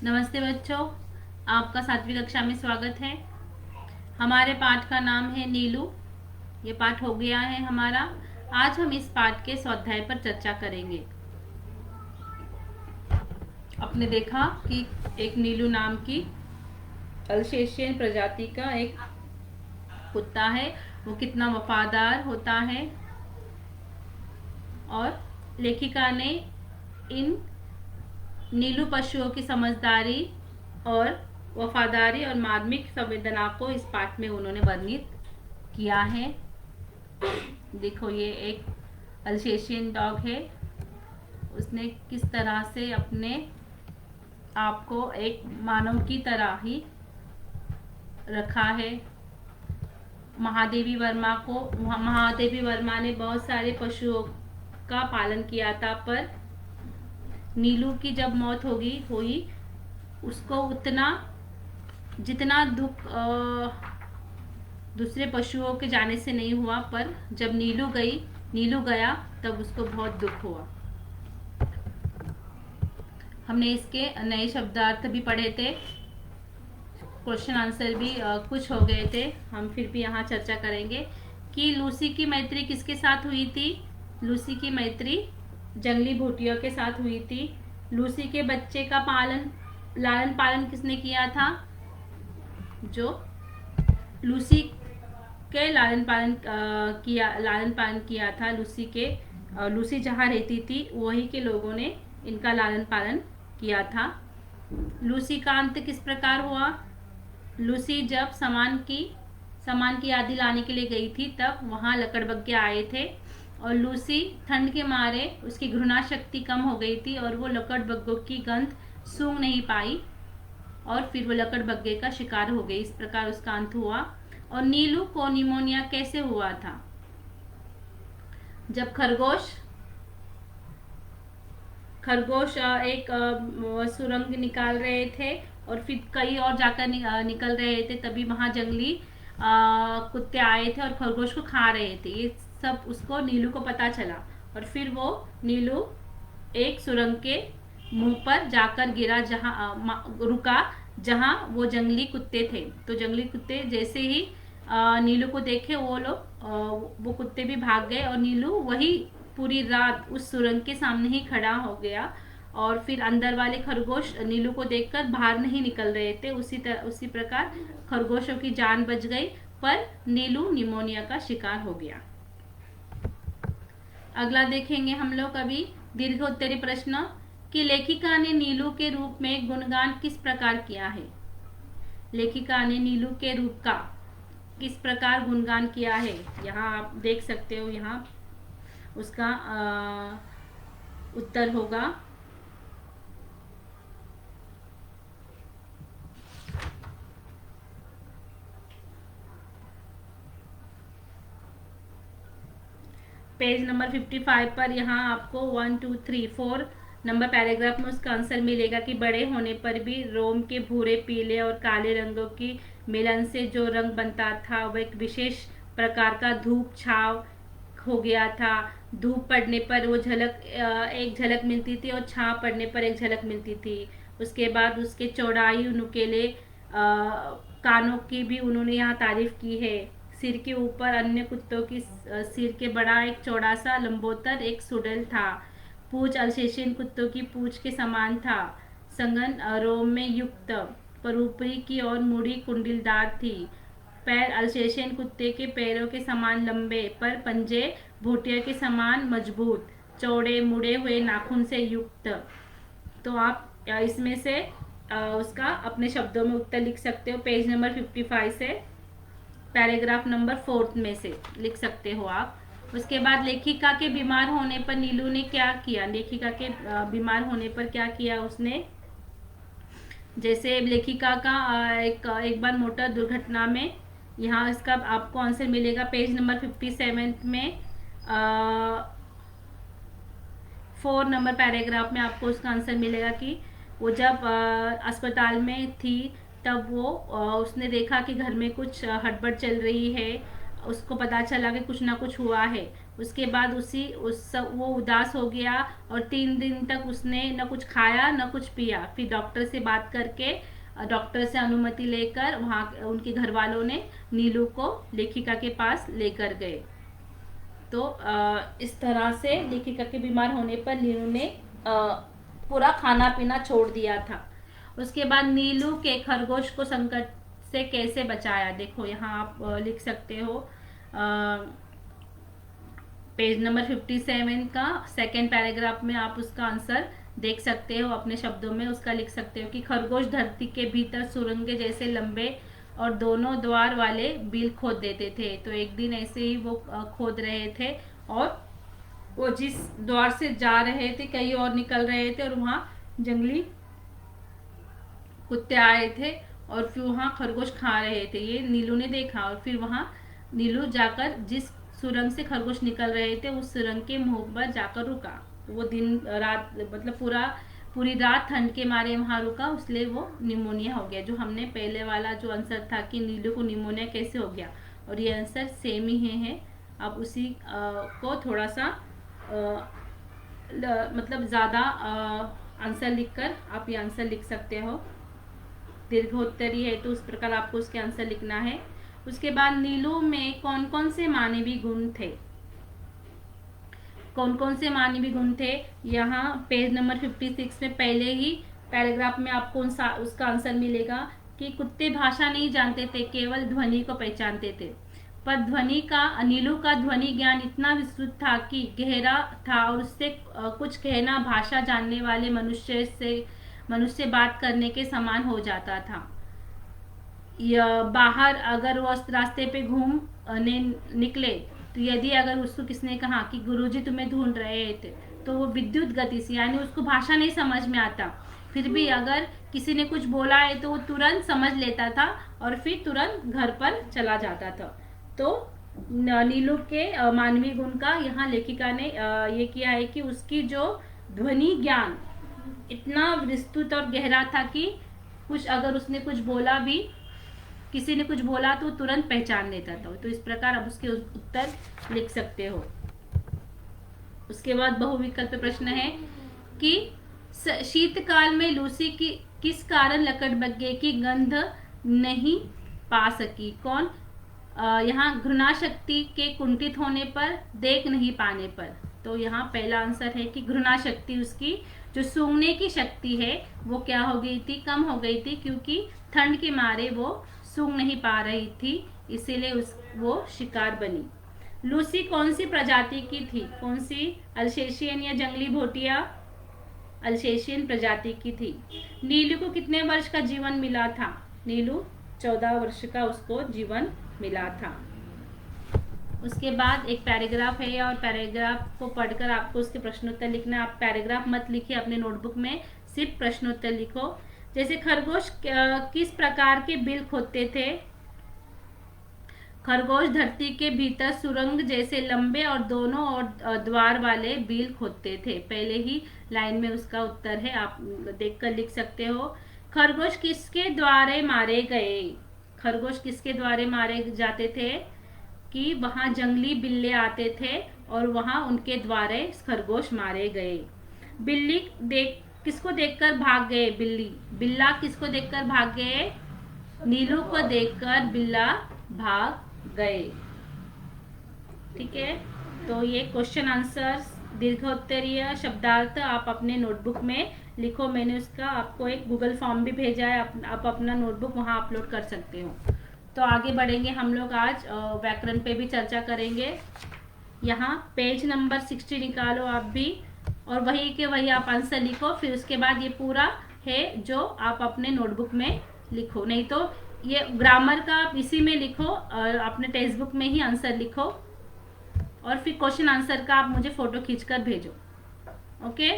नमस्ते बच्चों, आपका 7वीं कक्षा में स्वागत है। हमारे पाठ का नाम है नीलू। ये पाठ हो गया है हमारा। आज हम इस पाठ के स्वाध्याय पर चर्चा करेंगे। आपने देखा कि एक नीलू नाम की अल्सेशियन प्रजाति का एक कुत्ता है, वो कितना वफादार होता है। और लेखिका ने इन नीलू पशुओं की समझदारी और वफादारी और मार्मिक संवेदना को इस पाठ में उन्होंने वर्णित किया है। देखो, ये एक अल्सेशियन डॉग है। उसने किस तरह से अपने आप को एक मानव की तरह ही रखा है। महादेवी वर्मा ने बहुत सारे पशुओं का पालन किया था, पर नीलू की जब मौत हुई उसको उतना जितना दुख दूसरे पशुओं के जाने से नहीं हुआ, पर जब नीलू गया तब उसको बहुत दुख हुआ। हमने इसके नए शब्दार्थ भी पढ़े थे, क्वेश्चन आंसर भी कुछ हो गए थे। हम फिर भी यहाँ चर्चा करेंगे कि लूसी की मैत्री किसके साथ हुई थी। लूसी की मैत्री जंगली भूटियों के साथ हुई थी। लूसी के बच्चे का लालन पालन किसने किया था? जो लूसी के लालन पालन किया था, लूसी जहाँ रहती थी वहीं के लोगों ने इनका लालन पालन किया था। लूसी का अंत किस प्रकार हुआ? लूसी जब सामान की आदि लाने के लिए गई थी, तब वहाँ लकड़बग्गे आए थे और लूसी ठंड के मारे उसकी घृणा शक्ति कम हो गई थी और वो लकड़बग्गों की गंध सूंघ नहीं पाई और फिर वो लकड़बग्गे का शिकार हो गई। इस प्रकार उसका अंत हुआ। और नीलू को निमोनिया कैसे हुआ था? जब खरगोश एक सुरंग निकाल रहे थे और फिर कई और जाकर निकल रहे थे, तभी वहां जंगली कुत्ते आए थे और खरगोश को खा रहे थे। ये सब उसको नीलू को पता चला और फिर वो नीलू एक सुरंग के मुंह पर जाकर गिरा, रुका जहां वो जंगली कुत्ते थे। तो जंगली कुत्ते जैसे ही नीलू को देखे, वो कुत्ते भी भाग गए और नीलू वही पूरी रात उस सुरंग के सामने ही खड़ा हो गया। और फिर अंदर वाले खरगोश नीलू को देखकर बाहर नहीं निकल रहे थे। उसी प्रकार खरगोशों की जान बच गई, पर नीलू निमोनिया का शिकार हो गया। अगला देखेंगे हम लोग अभी दीर्घ उत्तरी प्रश्न कि लेखिका ने नीलू के रूप में गुणगान किस प्रकार किया है। लेखिका ने नीलू के रूप का किस प्रकार गुणगान किया है, यहाँ आप देख सकते हो। यहाँ उसका उत्तर होगा पेज नंबर 55 पर। यहाँ आपको 1 2 3 4 नंबर पैराग्राफ में उसका आंसर मिलेगा कि बड़े होने पर भी रोम के भूरे, पीले और काले रंगों की मिलन से जो रंग बनता था, वह एक विशेष प्रकार का धूप छाव हो गया था। धूप पड़ने पर वो एक झलक मिलती थी और छाव पड़ने पर एक झलक मिलती थी। उसके बाद उसके चौड़ाई, नुकीले कानों की भी उन्होंने यहाँ तारीफ की है। सिर के ऊपर अन्य कुत्तों की सिर के बड़ा एक चौड़ा सा लंबोतर एक सुडल था। पूंछ अल्सेशियन कुत्तों की पूंछ के समान था। संगन रोम में युक्त, पर ऊपरी की ओर मुड़ी कुंडलदार थी। पैर अल्सेशियन कुत्ते के पैरों के समान लंबे, पर पंजे भूटिया के समान मजबूत, चौड़े मुड़े हुए नाखून से युक्त। तो आप इसमें से उसका अपने शब्दों में उत्तर लिख सकते हो। पेज नंबर 55 से पैराग्राफ नंबर 4 में से लिख सकते हो आप। उसके बाद लेखिका के बीमार होने पर नीलू ने क्या किया? लेखिका के बीमार होने पर क्या किया उसने? जैसे लेखिका का एक बार मोटर दुर्घटना में, यहाँ इसका आपको आंसर मिलेगा पेज नंबर 57 में। 4 नंबर पैराग्राफ में आपको उसका आंसर मिलेगा कि वो जब अस्पताल में थी, तब वो उसने देखा कि घर में कुछ हड़बड़ चल रही है उसको पता चला कि कुछ ना कुछ हुआ है। उसके बाद वो उदास हो गया और 3 दिन तक उसने न कुछ खाया न कुछ पिया। फिर डॉक्टर से बात करके, डॉक्टर से अनुमति लेकर वहाँ उनके घर वालों ने नीलू को लेखिका के पास लेकर गए। तो इस तरह से लेखिका के बीमार होने पर नीलू ने पूरा खाना पीना छोड़ दिया था। उसके बाद नीलू के खरगोश को संकट से कैसे बचाया, देखो यहाँ आप लिख सकते हो पेज नंबर 57 का सेकेंड पैराग्राफ में आप उसका आंसर देख सकते हो। अपने शब्दों में उसका लिख सकते हो कि खरगोश धरती के भीतर सुरंग जैसे लंबे और दोनों द्वार वाले बिल खोद देते थे। तो एक दिन ऐसे ही वो खोद रहे थे और वो जिस द्वार से जा रहे थे कहीं और निकल रहे थे और वहाँ जंगली कुत्ते आए थे और फिर वहाँ खरगोश खा रहे थे। ये नीलू ने देखा और फिर वहाँ नीलू जाकर जिस सुरंग से खरगोश निकल रहे थे उस सुरंग के मुंह पर जाकर रुका। वो दिन रात मतलब पूरी रात ठंड के मारे वहाँ रुका, इसलिए वो निमोनिया हो गया। जो हमने पहले वाला जो आंसर था कि नीलू को निमोनिया कैसे हो गया, और ये आंसर सेम ही है। अब उसी को थोड़ा सा मतलब ज़्यादा आंसर लिखकर आप ये आंसर लिख सकते हो। दीर्घोत्तरी है तो उस प्रकार आपको उसके आंसर लिखना है। उसके बाद नीलू में कौन कौन से मानवीय गुण थे, कौन कौन से मानवीय गुण थे, यहाँ पेज नंबर 56 में पहले ही पैराग्राफ में आपको उसका आंसर मिलेगा कि कुत्ते भाषा नहीं जानते थे, केवल ध्वनि को पहचानते थे। पर नीलू का ध्वनि ज्ञान इतना विस्तृत था कि गहरा था और उससे कुछ कहना भाषा जानने वाले मनुष्य बात करने के समान हो जाता था। बाहर अगर वो रास्ते पे घूमने निकले तो यदि अगर उसको किसने कहा कि गुरुजी तुम्हें ढूंढ रहे थे, तो वो विद्युत गति से, यानी उसको भाषा नहीं समझ में आता, फिर भी अगर किसी ने कुछ बोला है तो वो तुरंत समझ लेता था और फिर तुरंत घर पर चला जाता था। तो नीलू के मानवीय गुण का यहाँ लेखिका ने ये किया है कि उसकी जो ध्वनि ज्ञान इतना विस्तृत और गहरा था कि कुछ अगर उसने कुछ बोला भी, किसी ने कुछ बोला तो तुरंत पहचान लेता था। तो इस प्रकार आप उसके उत्तर लिख सकते हो। उसके बाद बहुविकल्प प्रश्न है कि शीतकाल में लूसी की किस कारण लकड़बग्घे की गंध नहीं पा सकी, कौन, यहाँ घृणा शक्ति के कुंठित होने पर, देख नहीं पाने पर। तो यहाँ पहला आंसर है कि घृणा शक्ति, उसकी जो सूंघने की शक्ति है वो क्या हो गई थी, कम हो गई थी, क्योंकि ठंड के मारे वो सूंघ नहीं पा रही थी, इसीलिए वो शिकार बनी। लूसी कौन सी प्रजाति की थी, कौन सी, अल्सेशियन या जंगली भोटिया, अल्सेशियन प्रजाति की थी। नीलू को कितने वर्ष का जीवन मिला था, नीलू 14 वर्ष का उसको जीवन मिला था। उसके बाद एक पैराग्राफ है और पैराग्राफ को पढ़कर आपको उसके प्रश्नोत्तर लिखना। आप पैराग्राफ मत लिखिए अपने नोटबुक में, सिर्फ प्रश्नोत्तर लिखो। जैसे खरगोश किस प्रकार के बिल खोदते थे, खरगोश धरती के भीतर सुरंग जैसे लंबे और दोनों और द्वार वाले बिल खोदते थे। पहले ही लाइन में उसका उत्तर है, आप देखकर लिख सकते हो। खरगोश किसके द्वारे मारे गए, खरगोश किसके द्वारे मारे जाते थे कि वहां जंगली बिल्ले आते थे और वहां उनके द्वारे खरगोश मारे गए। बिल्ली किसको देखकर भाग गए, बिल्ला किसको देखकर भाग गए, नीलू को देखकर बिल्ला भाग गए। ठीक है, तो ये क्वेश्चन आंसर दीर्घोत्तरीय शब्दार्थ आप अपने नोटबुक में लिखो। मैंने उसका आपको एक गूगल फॉर्म भी भेजा है, आप अपना नोटबुक वहां अपलोड कर सकते हो। तो आगे बढ़ेंगे हम लोग, आज व्याकरण पे भी चर्चा करेंगे। यहाँ पेज नंबर 60 निकालो आप भी, और वही के वही आप आंसर लिखो। फिर उसके बाद ये पूरा है जो आप अपने नोटबुक में लिखो, नहीं तो ये ग्रामर का आप इसी में लिखो और अपने टेक्स्ट बुक में ही आंसर लिखो, और फिर क्वेश्चन आंसर का आप मुझे फोटो खींचकर भेजो। ओके,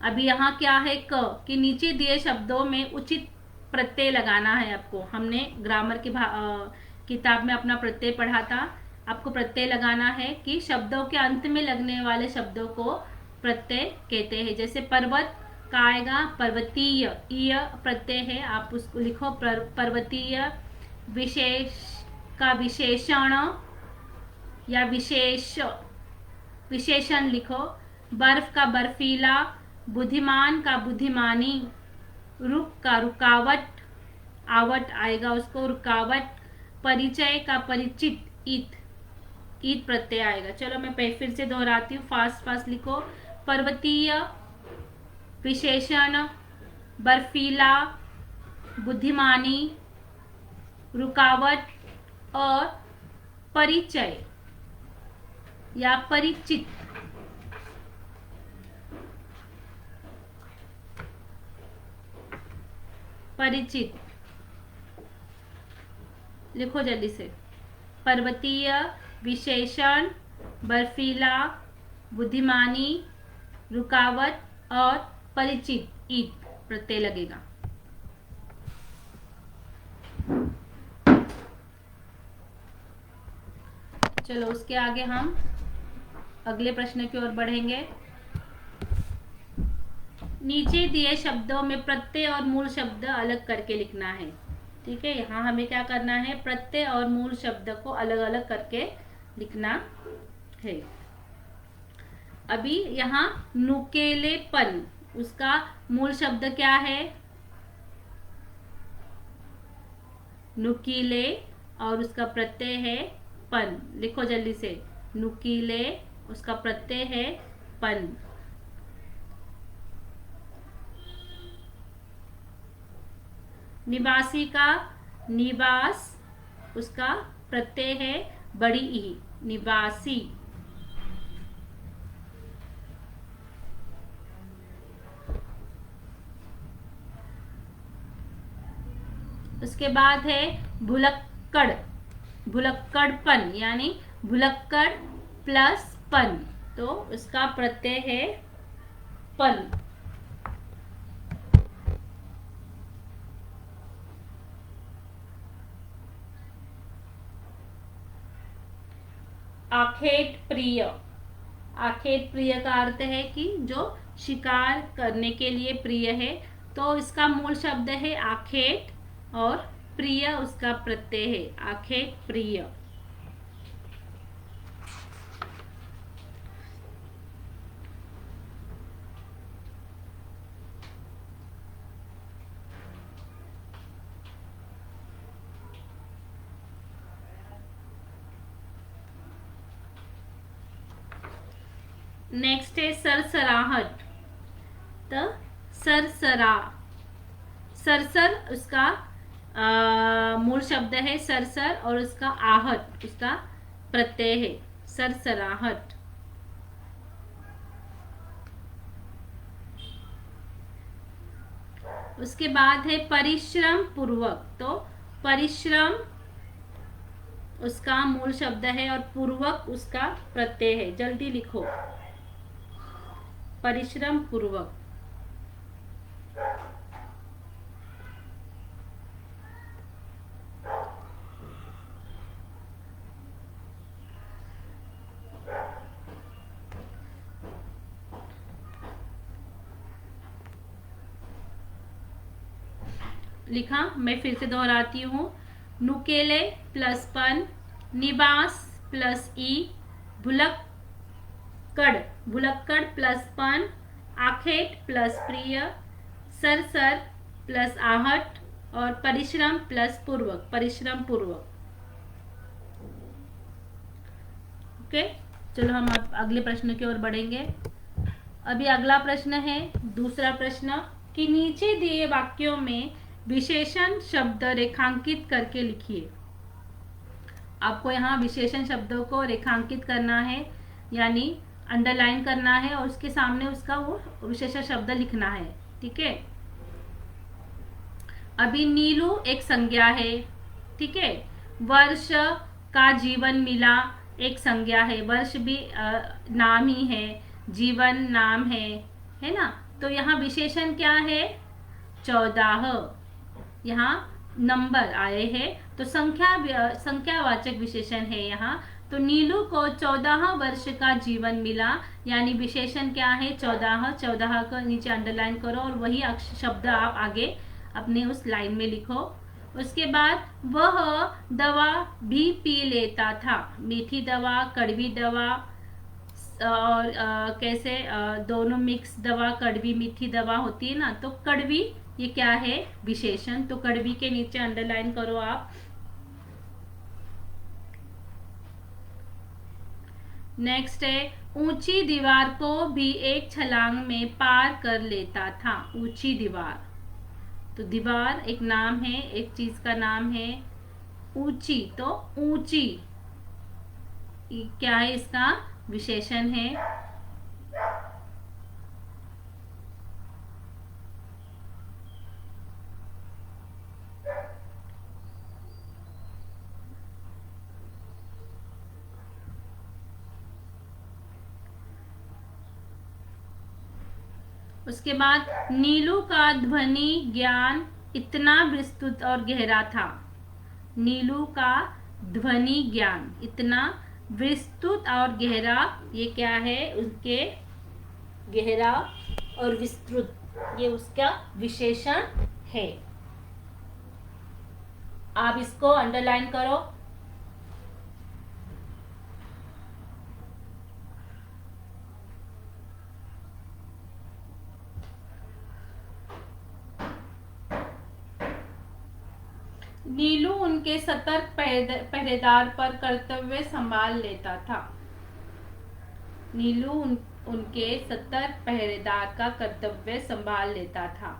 अभी यहाँ क्या है कि नीचे दिए शब्दों में उचित प्रत्यय लगाना है आपको। हमने ग्रामर की किताब में अपना प्रत्यय पढ़ा था, आपको प्रत्यय लगाना है कि शब्दों के अंत में लगने वाले शब्दों को प्रत्यय कहते हैं। जैसे पर्वत का आएगा पर्वतीय, ईय प्रत्यय है, आप उसको लिखो पर्वतीय। का विशेषण या विशेषण लिखो। बर्फ का बर्फीला, बुद्धिमान का बुद्धिमानी, रुक का रुकावट, आवट आएगा उसको रुकावट, परिचय का परिचित, ईत प्रत्यय आएगा। चलो मैं फिर से दोहराती हूँ, फास्ट फास्ट लिखो। पर्वतीय, विशेषण, बर्फीला, बुद्धिमानी, रुकावट और परिचय या परिचित। परिचित लिखो जल्दी से। पर्वतीय, विशेषण, बर्फीला, बुद्धिमानी, रुकावट और परिचित, ईट प्रत्यय लगेगा। चलो उसके आगे हम अगले प्रश्न की ओर बढ़ेंगे। नीचे दिए शब्दों में प्रत्यय और मूल शब्द अलग करके लिखना है। ठीक है, यहाँ हमें क्या करना है, प्रत्यय और मूल शब्द को अलग अलग करके लिखना है। अभी यहाँ नुकेलेपन, उसका मूल शब्द क्या है, नुकीले, और उसका प्रत्यय है पन। लिखो जल्दी से, नुकीले, उसका प्रत्यय है पन। निवासी का निवास, उसका प्रत्यय है बड़ी ई, निवासी। उसके बाद है भुलक्कड़, भुलक्कड़पन, यानी भुलक्कड़ प्लस पन, तो उसका प्रत्यय है पन। आखेट प्रिय, आखेट प्रिय का अर्थ है कि जो शिकार करने के लिए प्रिय है, तो इसका मूल शब्द है आखेट और प्रिय उसका प्रत्यय है, आखेट प्रिय। नेक्स्ट है सरसराहट, तो सरसरा, सरसर उसका मूल शब्द है सरसर, और उसका आहट उसका प्रत्यय है, सरसराहट। उसके बाद है परिश्रम पूर्वक, तो परिश्रम उसका मूल शब्द है और पूर्वक उसका प्रत्यय है। जल्दी लिखो, परिश्रम पूर्वक। लिखा, मैं फिर से दोहराती हूँ। नुकेले प्लस पन, निवास प्लस ई, भुलक्कड़, भुलक्कड़ प्लस पन, आखेट प्लस प्रिय, सरसर प्लस आहट और परिश्रम प्लस पूर्वक, परिश्रम पूर्वक। ओके, चलो हम अब अगले प्रश्न की ओर बढ़ेंगे। अभी अगला प्रश्न है, दूसरा प्रश्न, कि नीचे दिए वाक्यों में विशेषण शब्द रेखांकित करके लिखिए। आपको यहाँ विशेषण शब्दों को रेखांकित करना है, यानी अंडरलाइन करना है, और उसके सामने उसका वो विशेषण शब्द लिखना है। ठीक है, अभी नीलू एक संज्ञा है। ठीक है, वर्ष का जीवन मिला एक संज्ञा है, वर्ष भी नाम ही है, जीवन नाम है ना। तो यहाँ विशेषण क्या है, 14, यहाँ नंबर आए हैं, तो संख्यावाचक विशेषण है यहाँ। तो नीलू को 14 वर्ष का जीवन मिला, यानी विशेषण क्या है, 14। 14 को नीचे अंडरलाइन करो और वही शब्द आप आगे अपने उस लाइन में लिखो। उसके बाद वह दवा भी पी लेता था। मीठी दवा, कड़वी दवा, और कैसे दोनों मिक्स दवा, कड़वी मीठी दवा होती है ना, तो कड़वी ये क्या है, विशेषण। तो कड़वी के नीचे अंडरलाइन करो आप। नेक्स्ट है, ऊंची दीवार को भी एक छलांग में पार कर लेता था। ऊंची दीवार, तो दीवार एक नाम है, एक चीज का नाम है। ऊंची, तो ऊंची क्या है, इसका विशेषण है। उसके बाद नीलू का ध्वनि ज्ञान इतना विस्तृत और गहरा था। नीलू का ध्वनि ज्ञान इतना विस्तृत और गहरा, ये क्या है, उसके गहरा और विस्तृत, ये उसका विशेषण है। आप इसको अंडरलाइन करो। नीलू उनके सतर्क पहरेदार पर कर्तव्य संभाल लेता था। नीलू उनके सतर्क पहरेदार का कर्तव्य संभाल लेता था।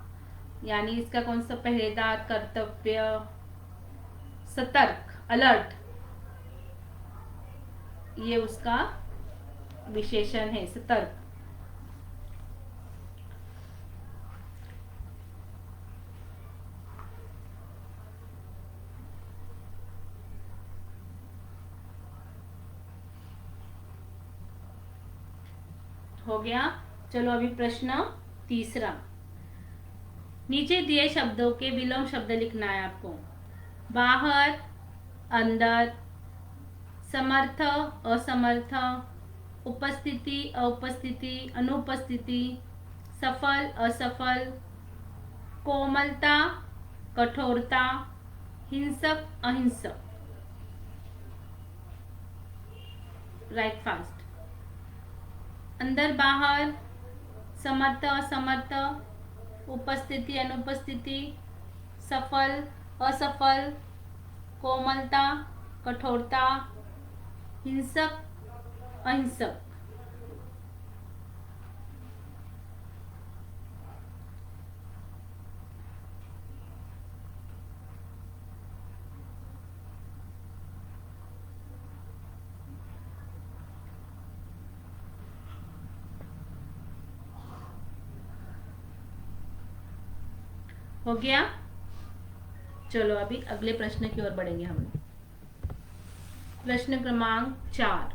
यानी इसका कौन सा पहरेदार, कर्तव्य, सतर्क, अलर्ट, ये उसका विशेषण है, सतर्क। हो गया। चलो अभी प्रश्न तीसरा। नीचे दिए शब्दों के विलोम शब्द लिखना है आपको। बाहर, अंदर, समर्थ, असमर्थ, उपस्थिति, अनुपस्थिति, अनुपस्थिति, सफल, असफल, कोमलता, कठोरता, हिंसक, अहिंसक। Right fast. अंदर, बाहर, समर्थ, असमर्थ, उपस्थिति, अनुपस्थिति, सफल, असफल, कोमलता, कठोरता, हिंसक, अहिंसक। हो गया। चलो अभी अगले प्रश्न की ओर बढ़ेंगे हम। प्रश्न क्रमांक 4।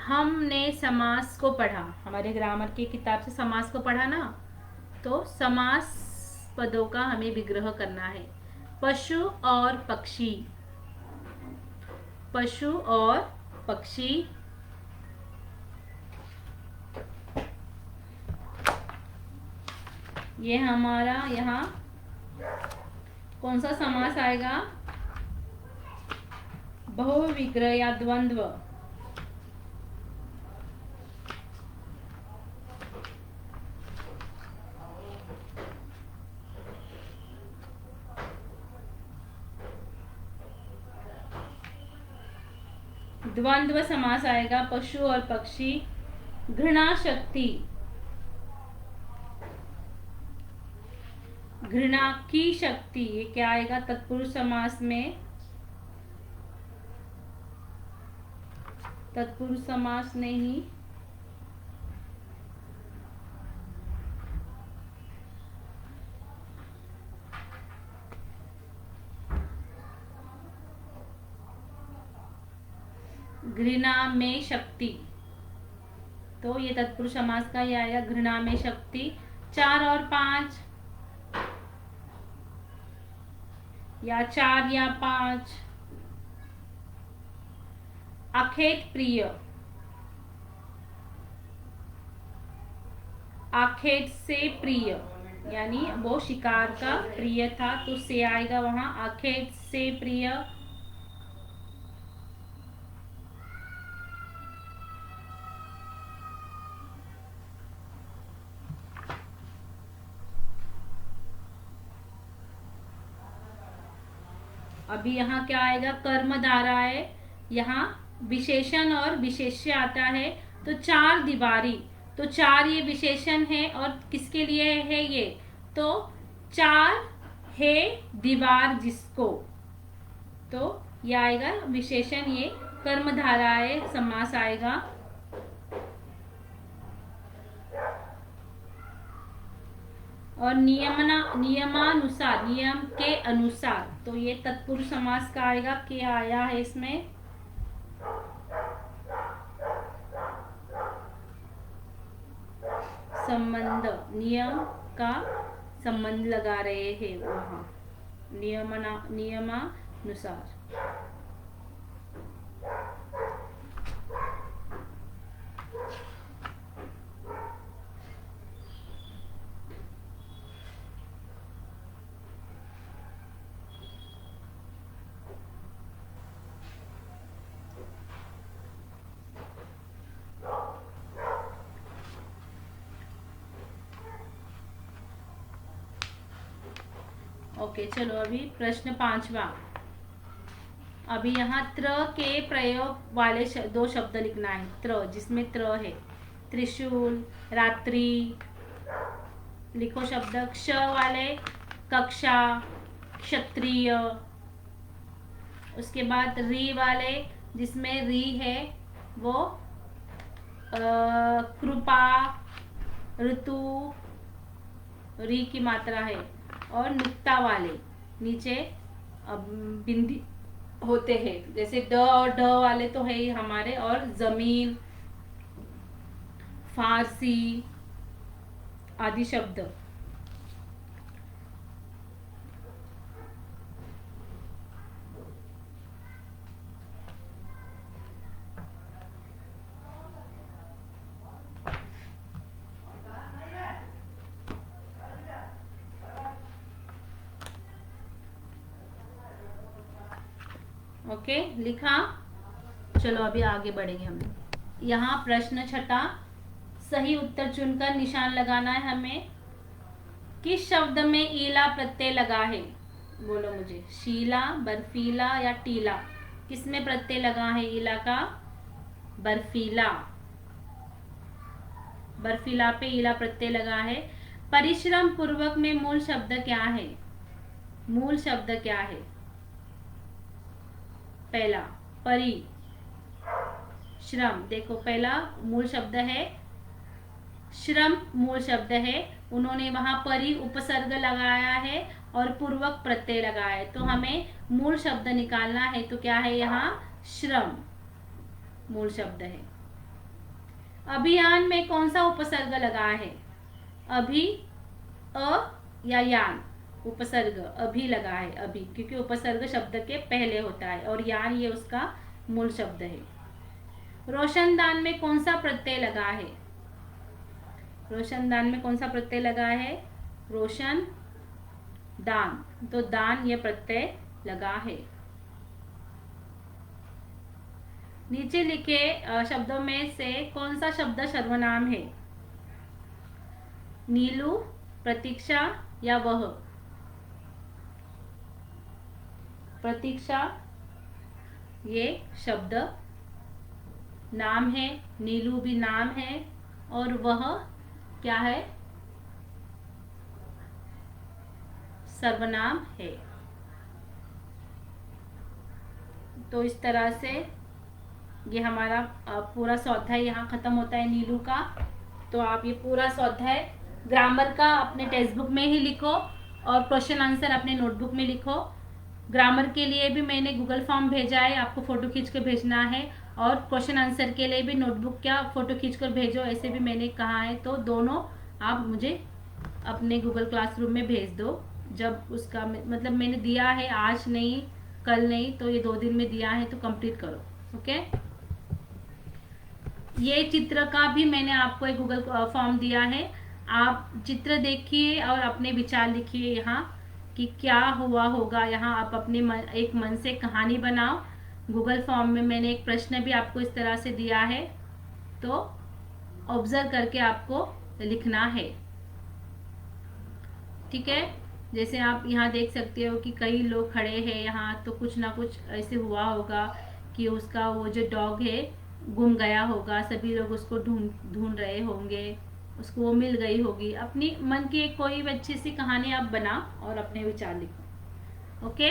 हमने समास को पढ़ा, हमारे ग्रामर की किताब से समास को पढ़ा ना, तो समास पदों का हमें विग्रह करना है। पशु और पक्षी, पशु और पक्षी, ये हमारा यहाँ कौन सा समास आएगा, बहुविग्रह या द्वंद्व। द्वंद्व समास आएगा, पशु और पक्षी। घृणा शक्ति, घृणा की शक्ति, ये क्या आएगा तत्पुरुष समास में, तत्पुरुष समास नहीं, घृणा में शक्ति, तो ये तत्पुरुष समास का ही आएगा, घृणा में शक्ति। 4 और 5 या 4 या 5। आखेट प्रिय, आखेट से प्रिय, यानी वो शिकार का प्रिय था, तो से आएगा वहां, आंखें से प्रिय। अभी यहाँ क्या आएगा, कर्म धारा है, यहाँ विशेषण और विशेष्य आता है। तो चार दीवारी, तो चार ये विशेषण है और किसके लिए है ये, तो चार है दीवार जिसको, तो ये आएगा विशेषण, ये कर्म धारा है, समास आएगा। और नियमानुसार, नियम के अनुसार, तो ये तत्पुरुष समास का आएगा, क्या आया है इसमें, संबंध, नियम का संबंध लगा रहे हैं वहां, नियमानुसार। ओके, चलो अभी प्रश्न 5वां। अभी यहाँ त्र के प्रयोग वाले दो शब्द लिखना है, त्र जिसमें त्र है, त्रिशूल, रात्रि, लिखो शब्द। क्ष वाले कक्षा, क्षत्रिय। उसके बाद री वाले जिसमें री है वो कृपा, ऋतु, री की मात्रा है। और नुक्ता वाले नीचे बिंदी होते हैं, जैसे ड और ड वाले तो है ही हमारे, और जमीन, फारसी आदि शब्द। ओके, लिखा। चलो अभी आगे बढ़ेंगे हम। यहाँ प्रश्न 6, सही उत्तर चुनकर निशान लगाना है हमें। किस शब्द में ईला प्रत्यय लगा है, बोलो मुझे। शीला, बर्फीला या टीला, किसमें प्रत्यय लगा है ईला का, बर्फीला। बर्फीला पे ईला प्रत्यय लगा है। परिश्रम पूर्वक में मूल शब्द क्या है, मूल शब्द क्या है, पहला परि श्रम, देखो पहला मूल शब्द है श्रम, मूल शब्द है, उन्होंने वहां परि उपसर्ग लगाया है और पूर्वक प्रत्यय लगाया है, तो हमें मूल शब्द निकालना है, तो क्या है यहाँ, श्रम मूल शब्द है। अभियान में कौन सा उपसर्ग लगा है, अभि, अ या यान, उपसर्ग अभी लगा है, अभी, क्योंकि उपसर्ग शब्द के पहले होता है, और यान ये उसका मूल शब्द है। रोशनदान में कौन सा प्रत्यय लगा है, रोशनदान में कौन सा प्रत्यय लगा है, रोशन दान, तो दान ये प्रत्यय लगा है। नीचे लिखे शब्दों में से कौन सा शब्द सर्वनाम है, नीलू, प्रतीक्षा या वह। प्रतीक्षा ये शब्द नाम है, नीलू भी नाम है, और वह क्या है, सर्वनाम है। तो इस तरह से ये हमारा पूरा स्वाध्याय यहाँ खत्म होता है नीलू का। तो आप ये पूरा स्वाध्याय ग्रामर का अपने टेक्स्ट बुक में ही लिखो और क्वेश्चन आंसर अपने नोटबुक में लिखो। ग्रामर के लिए भी मैंने गूगल फॉर्म भेजा है, आपको फोटो खींच कर भेजना है, और क्वेश्चन आंसर के लिए भी नोटबुक क्या फोटो खींच कर भेजो, ऐसे भी मैंने कहा है। तो दोनों आप मुझे अपने गूगल क्लासरूम में भेज दो, जब उसका मतलब मैंने दिया है, आज नहीं कल नहीं, तो ये 2 दिन में दिया है, तो कंप्लीट करो। ओके, ये चित्र का भी मैंने आपको एक गूगल फॉर्म दिया है, आप चित्र देखिए और अपने विचार लिखिए यहाँ कि क्या हुआ होगा। यहाँ आप अपने एक मन से कहानी बनाओ। गूगल फॉर्म में मैंने एक प्रश्न भी आपको इस तरह से दिया है, तो ऑब्जर्व करके आपको लिखना है। ठीक है, जैसे आप यहाँ देख सकते हो कि कई लोग खड़े हैं यहाँ, तो कुछ ना कुछ ऐसे हुआ होगा कि उसका वो जो डॉग है गुम गया होगा, सभी लोग उसको ढूंढ ढूंढ रहे होंगे, उसको वो मिल गई होगी। अपनी मन की एक कोई अच्छी सी कहानी आप बनाओ और अपने विचार लिखो। ओके।